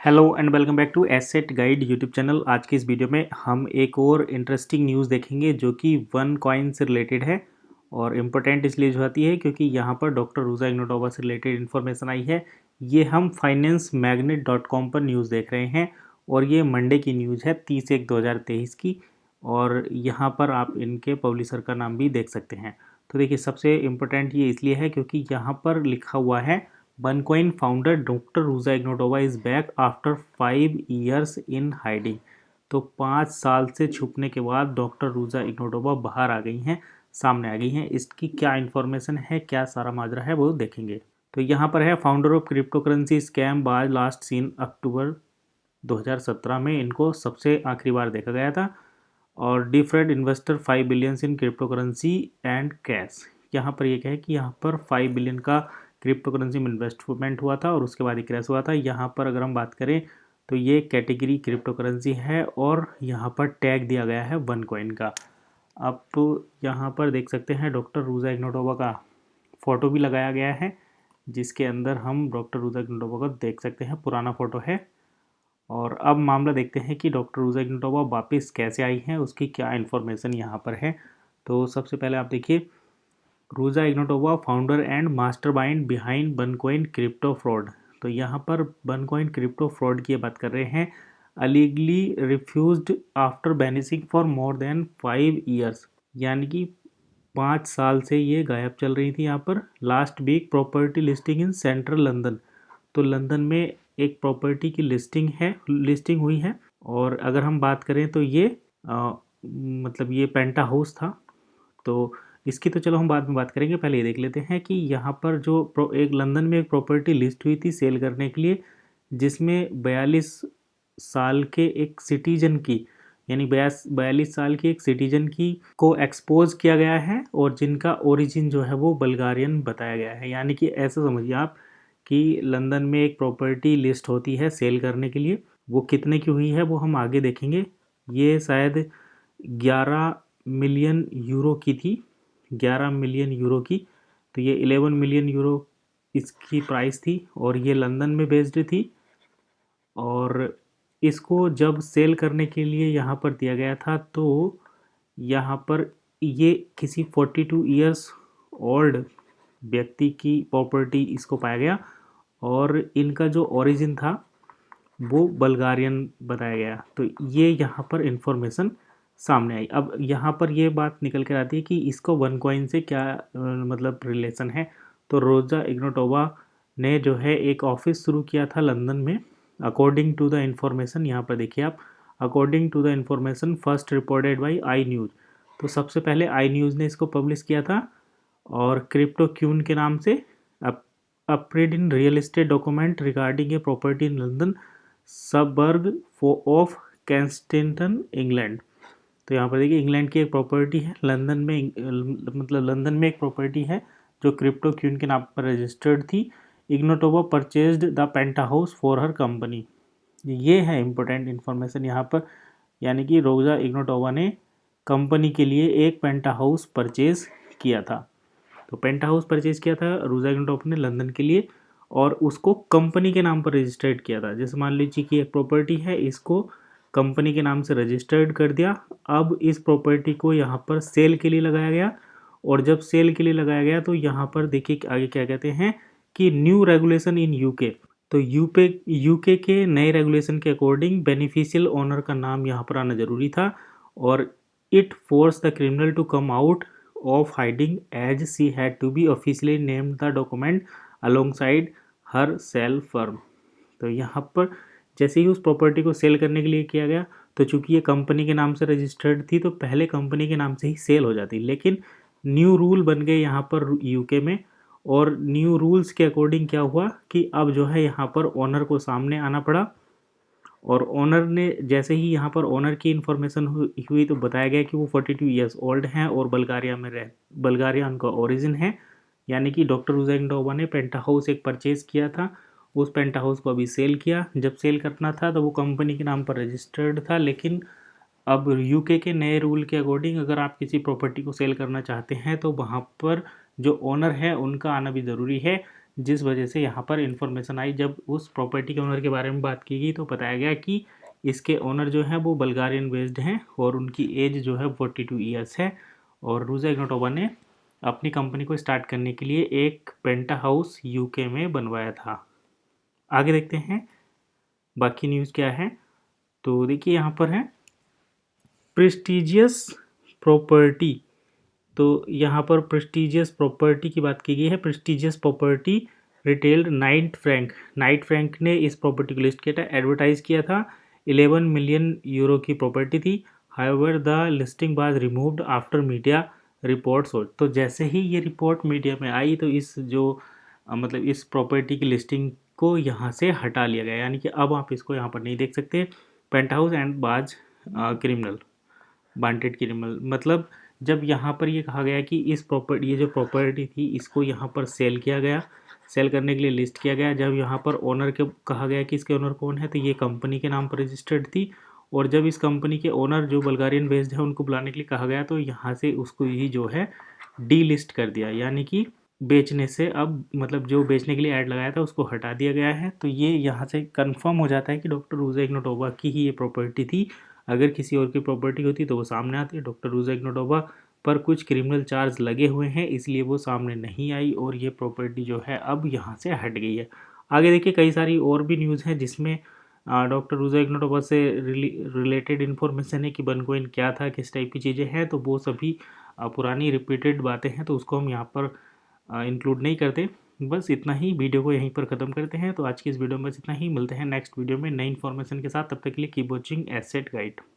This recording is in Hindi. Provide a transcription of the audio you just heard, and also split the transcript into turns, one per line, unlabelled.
Hello and welcome back to Asset Guide YouTube channel. आज की इस वीडियो में हम एक और इंटरेस्टिंग न्यूज़ देखेंगे जो कि वन कॉइन से रिलेटेड है और इम्पोर्टेंट इसलिए जो आती है क्योंकि यहाँ पर डॉक्टर रूजा इग्नोटोवा से रिलेटेड इन्फॉर्मेशन आई है। ये हम finance-magnet.com पर न्यूज़ देख रहे हैं और ये मंडे की न्यूज़ है 30/1/2023 की। और यहाँ पर आप इनके पब्लिशर का नाम भी देख सकते हैं। तो देखिए, सबसे इम्पोर्टेंट ये इसलिए है क्योंकि यहाँ पर लिखा हुआ है OneCoin founder doctor Ruja Ignatova is back after 5 years in hiding. तो 5 साल से छुपने के बाद डॉक्टर रूजा इग्नोटोवा बाहर आ गई हैं, सामने आ गई हैं। इसकी क्या इन्फॉर्मेशन है, क्या सारा माजरा है, वो देखेंगे। तो यहाँ पर है founder of crypto currency scam by last seen October 2017 में इनको सबसे आखिरी बार देखा गया था। और defrauded investor 5 billions in crypto currency and cash. यहाँ पर ये है कि यहाँ पर 5 बिलियन का क्रिप्टो करेंसी में इन्वेस्टमेंट हुआ था और उसके बाद ही क्रैश हुआ था। यहाँ पर अगर हम बात करें तो ये कैटेगरी क्रिप्टो करेंसी है और यहाँ पर टैग दिया गया है वन कॉइन का। अब तो यहाँ पर देख सकते हैं डॉक्टर रूजा इग्नोटोवा का फ़ोटो भी लगाया गया है, जिसके अंदर हम डॉक्टर रूजा इग्नोटोवा को देख सकते हैं। पुराना फ़ोटो है। और अब मामला देखते हैं कि डॉक्टर रूजा इग्नोटोवा वापस कैसे आई हैं, उसकी क्या इन्फॉर्मेशन यहाँ पर है। तो सबसे पहले आप देखिए, Ruja Ignatova founder and mastermind behind OneCoin crypto fraud. तो यहाँ पर OneCoin क्रिप्टो फ्रॉड की बात कर रहे हैं। Allegedly refused after banishing for more than 5 years, यानी कि 5 साल से ये गायब चल रही थी। यहाँ पर last week property listing in central London. तो लंदन में एक प्रॉपर्टी की लिस्टिंग हुई है। और अगर हम बात करें तो ये मतलब ये पेंटा हाउस था। तो इसकी तो चलो हम बाद में बात करेंगे, पहले ये देख लेते हैं कि यहाँ पर जो एक लंदन में एक प्रॉपर्टी लिस्ट हुई थी सेल करने के लिए, जिसमें 42 साल के एक सिटीजन की, यानी 42 साल की एक सिटीजन की को एक्सपोज किया गया है और जिनका ओरिजिन जो है वो बल्गारियन बताया गया है। यानी कि ऐसा समझिए आप कि लंदन में एक प्रॉपर्टी लिस्ट होती है सेल करने के लिए, वो कितने की हुई है वो हम आगे देखेंगे। ये शायद 11 मिलियन यूरो की थी, 11 मिलियन यूरो की। तो ये 11 मिलियन यूरो इसकी प्राइस थी और ये लंदन में बेस्ड थी। और इसको जब सेल करने के लिए यहाँ पर दिया गया था तो यहाँ पर ये किसी 42 ईयर्स ओल्ड व्यक्ति की प्रॉपर्टी इसको पाया गया और इनका जो ओरिजिन था वो बल्गारियन बताया गया। तो ये यहाँ पर इन्फॉर्मेशन सामने आई। अब यहाँ पर ये बात निकल कर आती है कि इसको वन कॉइन से क्या मतलब रिलेशन है। तो रोजा इग्नोटोवा ने जो है एक ऑफिस शुरू किया था लंदन में। अकॉर्डिंग टू द इन्फॉर्मेशन, यहाँ पर देखिए आप, according to the information first reported by i News. तो सबसे पहले आई न्यूज़ ने इसको पब्लिश किया था और क्रिप्टो क्यून के नाम से appeared in real estate document regarding a property in London suburb of Kensington England. तो यहाँ पर देखिए, इंग्लैंड की एक प्रॉपर्टी है लंदन में, मतलब लंदन में एक प्रॉपर्टी है जो क्रिप्टो क्यून के नाम पर रजिस्टर्ड थी। Ignatova purchased the penthouse for her company. ये है इम्पोर्टेंट इन्फॉर्मेशन यहाँ पर, यानी कि रोजा इग्नोटोवा ने कंपनी के लिए एक पेंटा हाउस परचेज किया था। तो पेंटा हाउस परचेज किया था रोजा इग्नोटोवा ने लंदन के लिए और उसको कंपनी के नाम पर रजिस्टर्ड किया था। जैसे मान लीजिए कि एक प्रॉपर्टी है, इसको कंपनी के नाम से रजिस्टर्ड कर दिया। अब इस प्रॉपर्टी को यहाँ पर सेल के लिए लगाया गया और जब सेल के लिए लगाया गया तो यहाँ पर देखिए आगे क्या कहते हैं कि न्यू रेगुलेशन इन यूके। तो यूके के नए रेगुलेशन के अकॉर्डिंग बेनिफिशियल ओनर का नाम यहाँ पर आना जरूरी था और it force the criminal to come out of hiding as she had to be officially named the document alongside her shell firm. तो यहाँ पर जैसे ही उस प्रॉपर्टी को सेल करने के लिए किया गया, तो चूंकि ये कंपनी के नाम से रजिस्टर्ड थी तो पहले कंपनी के नाम से ही सेल हो जाती, लेकिन न्यू रूल बन गए यहाँ पर यूके में। और न्यू रूल्स के अकॉर्डिंग क्या हुआ कि अब जो है यहाँ पर ओनर को सामने आना पड़ा और ओनर ने जैसे ही यहाँ पर ओनर की इन्फॉर्मेशन हुई तो बताया गया कि वो 42 ईयर्स ओल्ड हैं और बल्गारिया उनका ओरिजिन है। यानी कि डॉक्टर रूजा इग्नोटोवा ने पेंटा हाउस एक परचेज़ किया था, उस पेंटा हाउस को अभी सेल किया। जब सेल करना था तो वो कंपनी के नाम पर रजिस्टर्ड था, लेकिन अब यूके के नए रूल के अकॉर्डिंग अगर आप किसी प्रॉपर्टी को सेल करना चाहते हैं तो वहाँ पर जो ओनर है उनका आना भी ज़रूरी है, जिस वजह से यहाँ पर इन्फॉर्मेशन आई। जब उस प्रॉपर्टी के ओनर के बारे में बात की गई तो बताया गया कि इसके ओनर जो हैं वो बल्गारियन बेस्ड हैं और उनकी एज जो है 42 ईयर्स है। और रूजा इग्नोटोवा ने अपनी कंपनी को स्टार्ट करने के लिए एक पेंटा हाउस यूके में बनवाया था। आगे देखते हैं बाकी न्यूज़ क्या है। तो देखिए यहाँ पर है प्रेस्टिजियस प्रॉपर्टी। तो यहाँ पर प्रेस्टिजियस प्रॉपर्टी की बात की गई है। प्रेस्टिजियस प्रॉपर्टी रिटेल्ड नाइट फ्रैंक ने इस प्रॉपर्टी को लिस्ट किया था, एडवर्टाइज किया था। 11 मिलियन यूरो की प्रॉपर्टी थी। However the listing was removed after media reports. तो जैसे ही ये रिपोर्ट मीडिया में आई तो इस जो मतलब इस प्रॉपर्टी की लिस्टिंग को यहाँ से हटा लिया गया, यानी कि अब आप इसको यहाँ पर नहीं देख सकते। पेंटहाउस एंड बाज क्रिमिनल वांटेड क्रिमिनल, मतलब जब यहाँ पर ये कहा गया कि ये जो प्रॉपर्टी थी इसको यहाँ पर सेल किया गया, सेल करने के लिए लिस्ट किया गया। जब यहाँ पर ओनर के कहा गया कि इसके ओनर कौन है, तो ये कंपनी के नाम पर रजिस्टर्ड थी। और जब इस कंपनी के ओनर जो बल्गारियन बेस्ड है उनको बुलाने के लिए कहा गया तो यहाँ से उसको ही जो है डी लिस्ट कर दिया, यानी कि बेचने से अब मतलब जो बेचने के लिए ऐड लगाया था उसको हटा दिया गया है। तो ये यहाँ से कंफर्म हो जाता है कि डॉक्टर रूजा इग्नोटोवा की ही ये प्रॉपर्टी थी। अगर किसी और की प्रॉपर्टी होती तो वो सामने आती। डॉक्टर रूजा इग्नोटोवा पर कुछ क्रिमिनल चार्ज लगे हुए हैं इसलिए वो सामने नहीं आई और ये प्रॉपर्टी जो है अब यहाँ से हट गई है। आगे देखिए कई सारी और भी न्यूज़ हैं जिसमें डॉक्टर रूजा इग्नोटोवा से रिलेटेड इन्फॉर्मेशन है कि बनकॉइन क्या था, किस टाइप की चीज़ें हैं। तो वो सभी पुरानी रिपीटेड बातें हैं तो उसको हम यहाँ पर इंक्लूड नहीं करते। बस इतना ही, वीडियो को यहीं पर ख़त्म करते हैं। तो आज की इस वीडियो में बस इतना ही, मिलते हैं नेक्स्ट वीडियो में नई इन्फॉर्मेशन के साथ। तब तक के लिए कीप वॉचिंग एसेट गाइड।